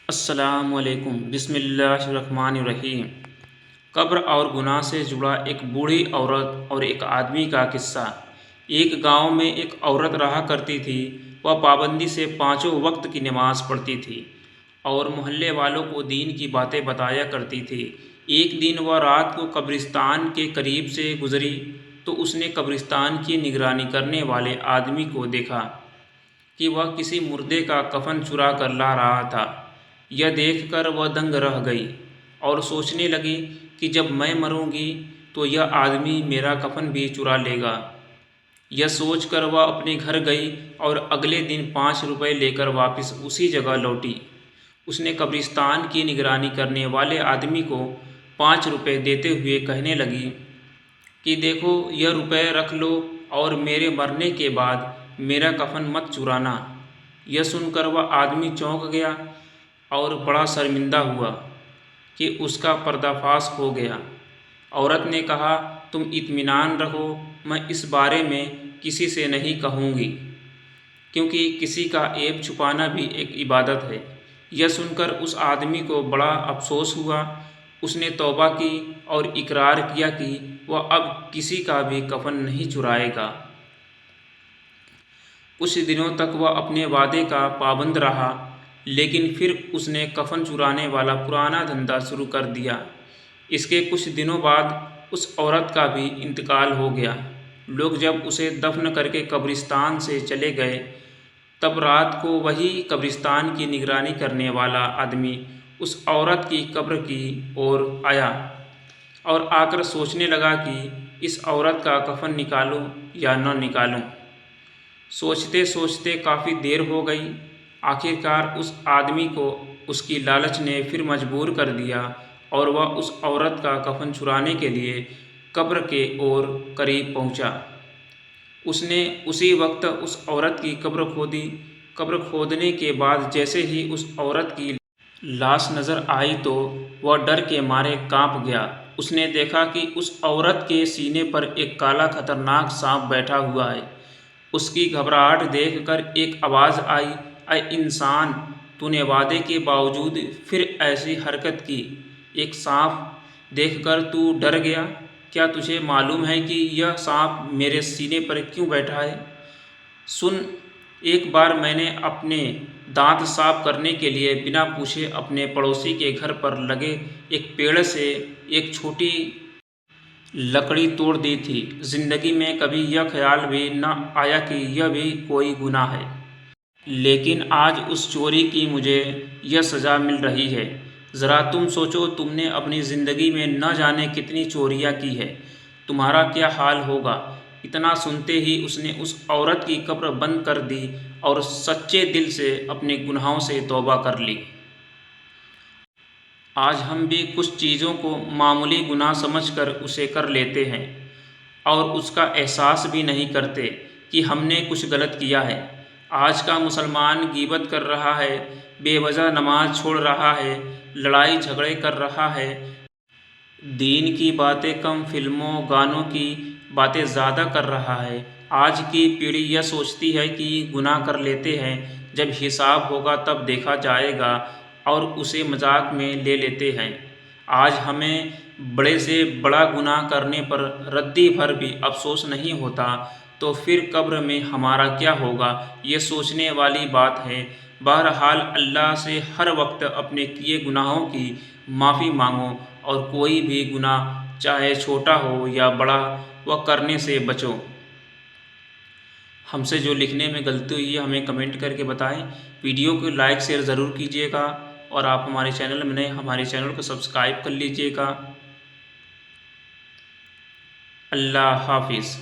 अस्सलामुअलैकुम बिस्मिल्लाहिर्रहमानिर्रहीम। कब्र और गुनाह से जुड़ा एक बूढ़ी औरत और एक आदमी का किस्सा। एक गांव में एक औरत रहा करती थी। वह पाबंदी से पांचों वक्त की नमाज पढ़ती थी और मोहल्ले वालों को दीन की बातें बताया करती थी। एक दिन वह रात को कब्रिस्तान के करीब से गुजरी तो उसने कब्रिस्तान की निगरानी करने वाले आदमी को देखा कि वह किसी मुर्दे का कफन चुरा कर ला रहा था। यह देखकर वह दंग रह गई और सोचने लगी कि जब मैं मरूंगी तो यह आदमी मेरा कफन भी चुरा लेगा। यह सोचकर वह अपने घर गई और अगले दिन 5 रुपये लेकर वापस उसी जगह लौटी। उसने कब्रिस्तान की निगरानी करने वाले आदमी को 5 रुपये देते हुए कहने लगी कि देखो, यह रुपये रख लो और मेरे मरने के बाद मेरा कफन मत चुराना। यह सुनकर वह आदमी चौंक गया और बड़ा शर्मिंदा हुआ कि उसका पर्दाफाश हो गया। औरत ने कहा, तुम इत्मीनान रहो, मैं इस बारे में किसी से नहीं कहूँगी, क्योंकि किसी का ऐब छुपाना भी एक इबादत है। यह सुनकर उस आदमी को बड़ा अफसोस हुआ। उसने तौबा की और इकरार किया कि वह अब किसी का भी कफन नहीं चुराएगा। कुछ दिनों तक वह अपने वादे का पाबंद रहा, लेकिन फिर उसने कफन चुराने वाला पुराना धंधा शुरू कर दिया। इसके कुछ दिनों बाद उस औरत का भी इंतकाल हो गया। लोग जब उसे दफन करके कब्रिस्तान से चले गए, तब रात को वही कब्रिस्तान की निगरानी करने वाला आदमी उस औरत की कब्र की ओर आया और आकर सोचने लगा कि इस औरत का कफन निकालूं या न निकालूं। सोचते सोचते काफ़ी देर हो गई। आखिरकार उस आदमी को उसकी लालच ने फिर मजबूर कर दिया और वह उस औरत का कफन चुराने के लिए कब्र के ओर करीब पहुंचा। उसने उसी वक्त उस औरत की कब्र खोदी। कब्र खोदने के बाद जैसे ही उस औरत की लाश नज़र आई तो वह डर के मारे कांप गया। उसने देखा कि उस औरत के सीने पर एक काला खतरनाक सांप बैठा हुआ है। उसकी घबराहट देखकर एक आवाज़ आई, अय इंसान, तूने वादे के बावजूद फिर ऐसी हरकत की। एक सांप देखकर तू डर गया। क्या तुझे मालूम है कि यह सांप मेरे सीने पर क्यों बैठा है? सुन, एक बार मैंने अपने दांत साफ करने के लिए बिना पूछे अपने पड़ोसी के घर पर लगे एक पेड़ से एक छोटी लकड़ी तोड़ दी थी। जिंदगी में कभी यह ख्याल भी न आया कि यह भी कोई गुनाह है, लेकिन आज उस चोरी की मुझे यह सज़ा मिल रही है। ज़रा तुम सोचो, तुमने अपनी ज़िंदगी में न जाने कितनी चोरियां की है, तुम्हारा क्या हाल होगा। इतना सुनते ही उसने उस औरत की कब्र बंद कर दी और सच्चे दिल से अपने गुनाहों से तौबा कर ली। आज हम भी कुछ चीज़ों को मामूली गुनाह समझकर उसे कर लेते हैं और उसका एहसास भी नहीं करते कि हमने कुछ गलत किया है। आज का मुसलमान गीबत कर रहा है, बेवजह नमाज छोड़ रहा है, लड़ाई झगड़े कर रहा है, दीन की बातें कम, फिल्मों गानों की बातें ज़्यादा कर रहा है। आज की पीढ़ी यह सोचती है कि गुनाह कर लेते हैं, जब हिसाब होगा तब देखा जाएगा, और उसे मजाक में ले लेते हैं। आज हमें बड़े से बड़ा गुनाह करने पर रद्दी भर भी अफसोस नहीं होता, तो फिर कब्र में हमारा क्या होगा, ये सोचने वाली बात है। बहरहाल अल्लाह से हर वक्त अपने किए गुनाहों की माफ़ी मांगो और कोई भी गुनाह चाहे छोटा हो या बड़ा, वह करने से बचो। हमसे जो लिखने में गलती हुई है हमें कमेंट करके बताएं। वीडियो को लाइक शेयर ज़रूर कीजिएगा और आप हमारे चैनल में नए, हमारे चैनल को सब्सक्राइब कर लीजिएगा। अल्लाह हाफिज़।